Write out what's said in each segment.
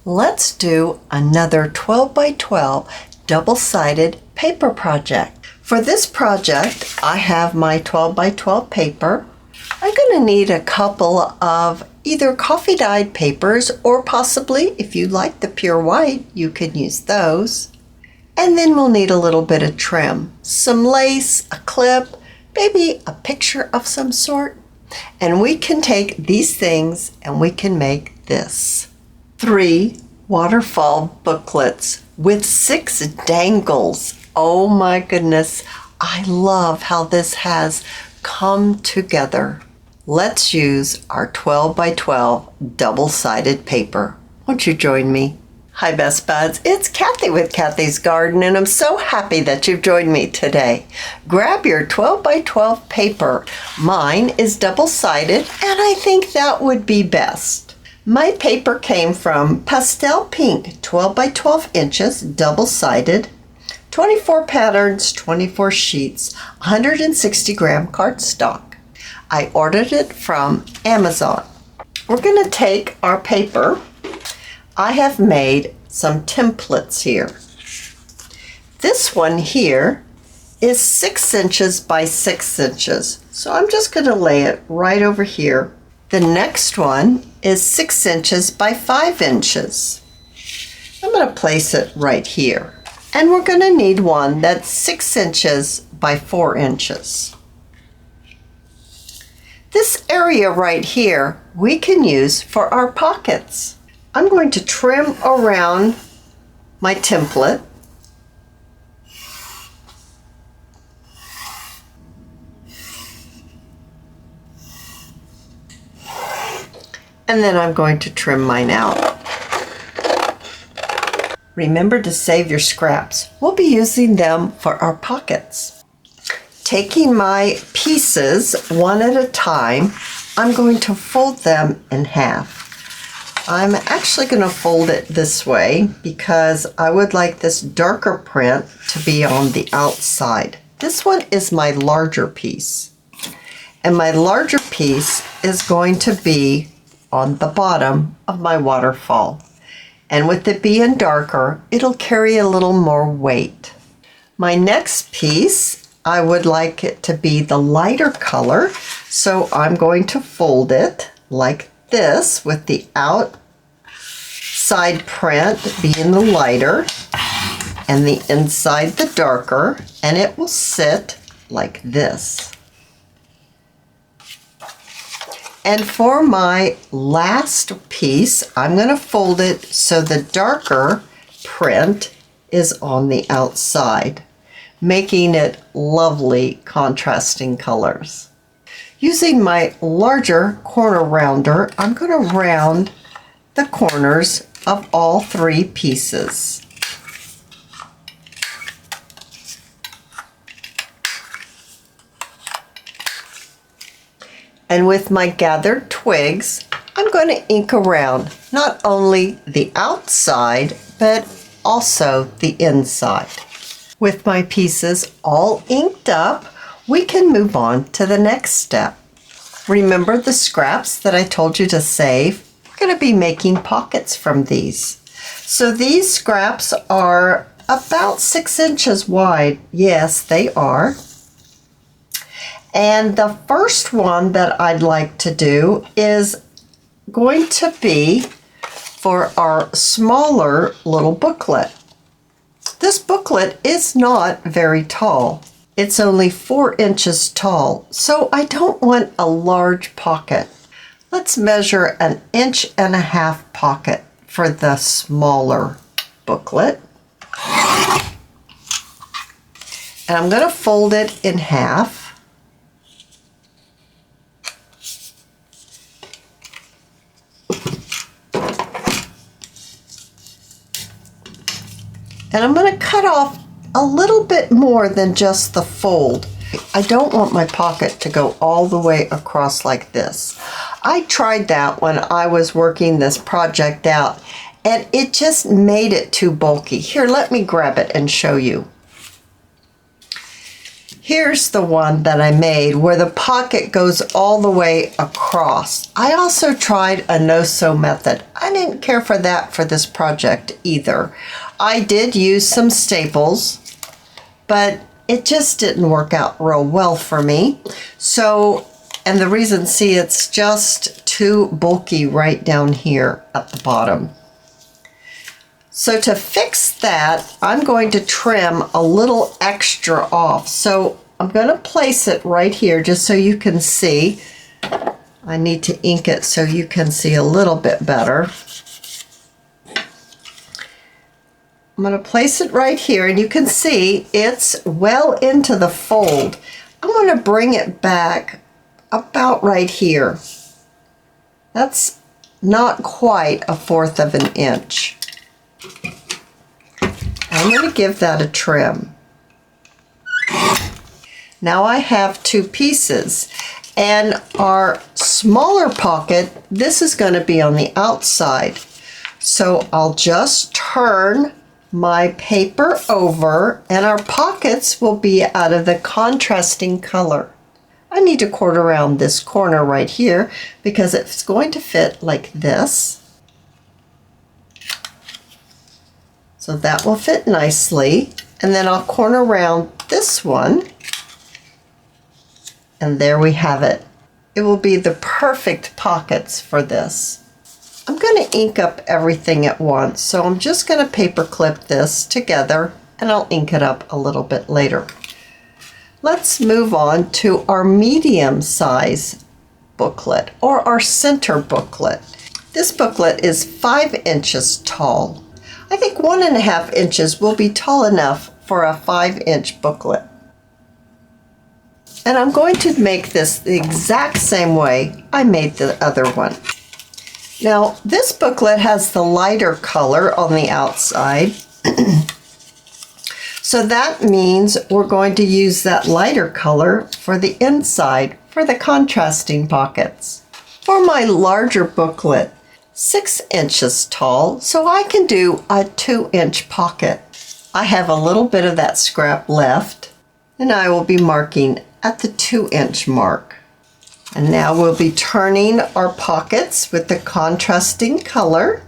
Let's do another 12 by 12 double-sided paper project. For this project, I have my 12 by 12 paper. I'm going to need a couple of either coffee dyed papers, or possibly, if you like the pure white, you can use those. And then we'll need a little bit of trim, some lace, a clip, maybe a picture of some sort. And we can take these things and we can make this. 3 waterfall booklets with 6 dangles. Oh my goodness, I love how this has come together. Let's use our 12 by 12 double-sided paper. Won't you join me? Hi Best Buds, it's Cathy with Cathy's Garden, and I'm so happy that you've joined me today. Grab your 12 by 12 paper. Mine is double-sided, and I think that would be best. My paper came from Pastel Pink, 12 by 12 inches, double-sided, 24 patterns, 24 sheets, 160 gram cardstock. I ordered it from Amazon. We're going to take our paper. I have made some templates here. This one here is 6 inches by 6 inches. So I'm just going to lay it right over here. The next one is 6 inches by 5 inches. I'm going to place it right here. And we're going to need one that's 6 inches by 4 inches. This area right here we can use for our pockets. I'm going to trim around my template. And then I'm going to trim mine out. Remember to save your scraps. We'll be using them for our pockets. Taking my pieces one at a time, I'm going to fold them in half. I'm actually going to fold it this way because I would like this darker print to be on the outside. This one is my larger piece, and my larger piece is going to be on the bottom of my waterfall. And with it being darker, it'll carry a little more weight. My next piece, I would like it to be the lighter color, so I'm going to fold it like this with the outside print being the lighter and the inside the darker, and it will sit like this. And for my last piece, I'm going to fold it so the darker print is on the outside, making it lovely contrasting colors. Using my larger corner rounder, I'm going to round the corners of all 3 pieces. And with my gathered twigs, I'm going to ink around not only the outside, but also the inside. With my pieces all inked up, we can move on to the next step. Remember the scraps that I told you to save? We're going to be making pockets from these. So these scraps are about 6 inches wide. Yes, they are. And the first one that I'd like to do is going to be for our smaller little booklet. This booklet is not very tall. It's only 4 inches tall, so I don't want a large pocket. Let's measure 1.5 inches pocket for the smaller booklet. And I'm going to fold it in half. And I'm going to cut off a little bit more than just the fold. I don't want my pocket to go all the way across like this. I tried that when I was working this project out, and it just made it too bulky. Here, let me grab it and show you. Here's the one that I made where the pocket goes all the way across. I also tried a no-sew method. I didn't care for that for this project either. I did use some staples, but it just didn't work out real well for me. So, and the reason, see, it's just too bulky right down here at the bottom. So to fix that, I'm going to trim a little extra off. So I'm going to place it right here just so you can see. I need to ink it so you can see a little bit better. I'm going to place it right here, and you can see it's well into the fold. I'm going to bring it back about right here. That's not quite 1/4 of an inch. I'm going to give that a trim. Now I have 2 pieces, and our smaller pocket, this is going to be on the outside. So I'll just turn my paper over, and our pockets will be out of the contrasting color. I need to cord around this corner right here because it's going to fit like this. So that will fit nicely. And then I'll corner around this one. And there we have it. It will be the perfect pockets for this. I'm going to ink up everything at once. So I'm just going to paper clip this together, and I'll ink it up a little bit later. Let's move on to our medium size booklet, or our center booklet. This booklet is 5 inches tall. I think 1.5 inches will be tall enough for a 5-inch booklet. And I'm going to make this the exact same way I made the other one. Now, this booklet has the lighter color on the outside. So that means we're going to use that lighter color for the inside for the contrasting pockets. For my larger booklet, 6 inches tall, so I can do a 2-inch pocket. I have a little bit of that scrap left, and I will be marking at the 2-inch mark. And now we'll be turning our pockets with the contrasting color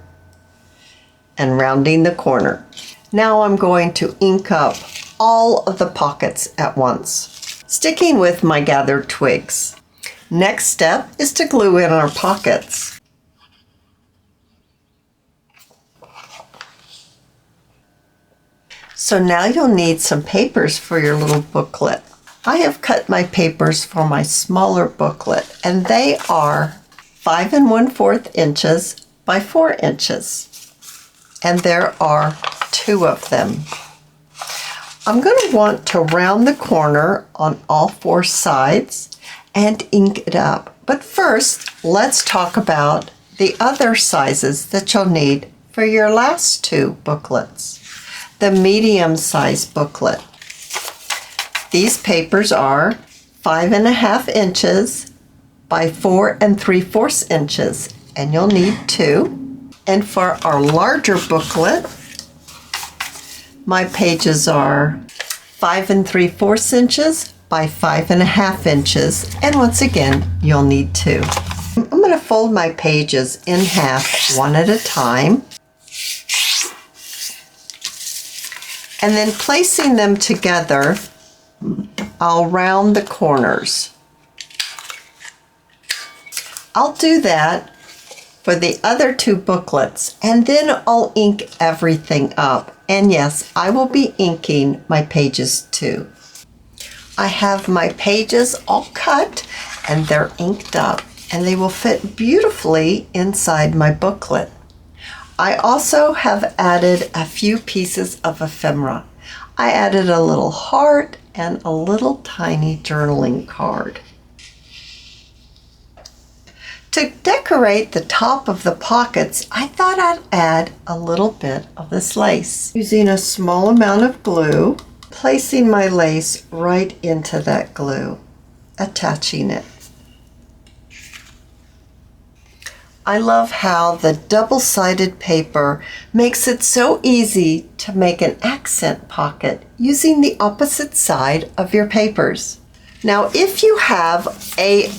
and rounding the corner. Now I'm going to ink up all of the pockets at once, sticking with my gathered twigs. Next step is to glue in our pockets. So now you'll need some papers for your little booklet. I have cut my papers for my smaller booklet, and they are 5 1/4 inches by 4 inches. And there are 2 of them. I'm going to want to round the corner on all 4 sides and ink it up. But first, let's talk about the other sizes that you'll need for your last 2 booklets. The medium-sized booklet. These papers are 5 1/2 inches by 4 3/4 inches, and you'll need 2. And for our larger booklet, my pages are 5 3/4 inches by 5 1/2 inches, and once again, you'll need 2. I'm going to fold my pages in half one at a time. And then placing them together, I'll round the corners. I'll do that for the other 2 booklets, and then I'll ink everything up. And yes, I will be inking my pages too. I have my pages all cut, and they're inked up, and they will fit beautifully inside my booklet. I also have added a few pieces of ephemera. I added a little heart and a little tiny journaling card. To decorate the top of the pockets, I thought I'd add a little bit of this lace. Using a small amount of glue, placing my lace right into that glue, attaching it. I love how the double-sided paper makes it so easy to make an accent pocket using the opposite side of your papers. Now, if you have a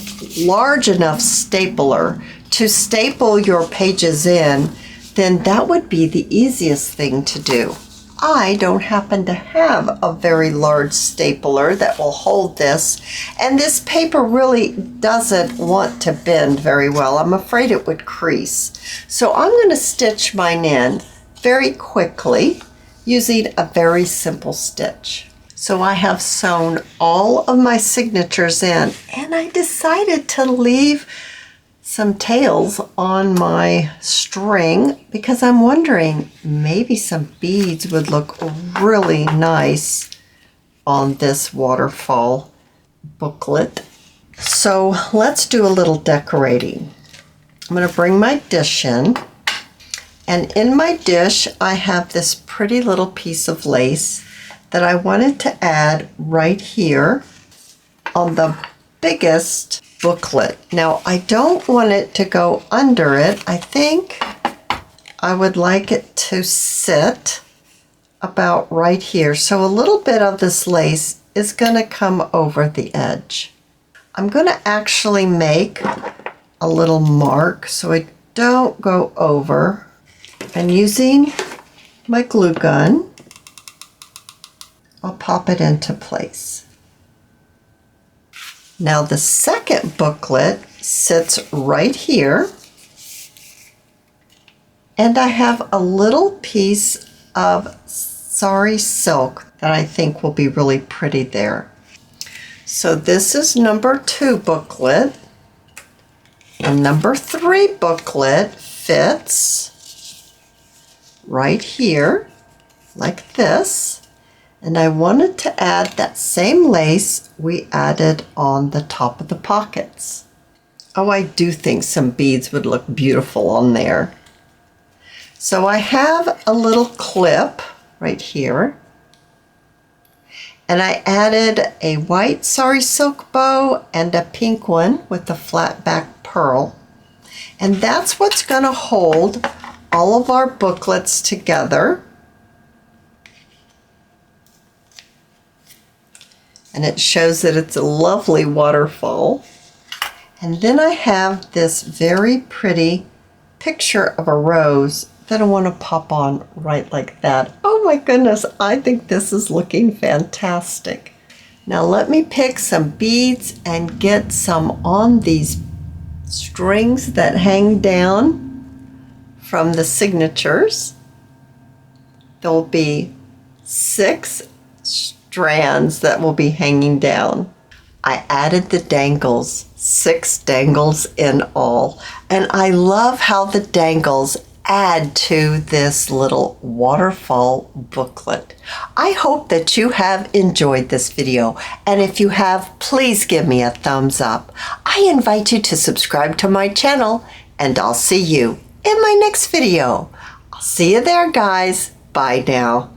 large enough stapler to staple your pages in, then that would be the easiest thing to do. I don't happen to have a very large stapler that will hold this, and this paper really doesn't want to bend very well. I'm afraid it would crease. So I'm going to stitch mine in very quickly using a very simple stitch. So I have sewn all of my signatures in, and I decided to leave some tails on my string because I'm wondering maybe some beads would look really nice on this waterfall booklet. So let's do a little decorating. I'm going to bring my dish in, and in my dish I have this pretty little piece of lace that I wanted to add right here on the biggest booklet. Now, I don't want it to go under it. I think I would like it to sit about right here. So a little bit of this lace is going to come over the edge. I'm going to actually make a little mark so I don't go over. And using my glue gun, I'll pop it into place. Now the second booklet sits right here, and I have a little piece of sari silk that I think will be really pretty there. So this is number 2 booklet, and number 3 booklet fits right here like this. And I wanted to add that same lace we added on the top of the pockets. Oh, I do think some beads would look beautiful on there. So I have a little clip right here. And I added a white sari silk bow and a pink one with a flat back pearl. And that's what's going to hold all of our booklets together. And it shows that it's a lovely waterfall. And then I have this very pretty picture of a rose that I want to pop on right like that. Oh my goodness, I think this is looking fantastic. Now let me pick some beads and get some on these strings that hang down from the signatures. There'll be 6 strands that will be hanging down. I added the dangles, 6 dangles in all, and I love how the dangles add to this little waterfall booklet. I hope that you have enjoyed this video, and if you have, please give me a thumbs up. I invite you to subscribe to my channel, and I'll see you in my next video. I'll see you there, guys. Bye now.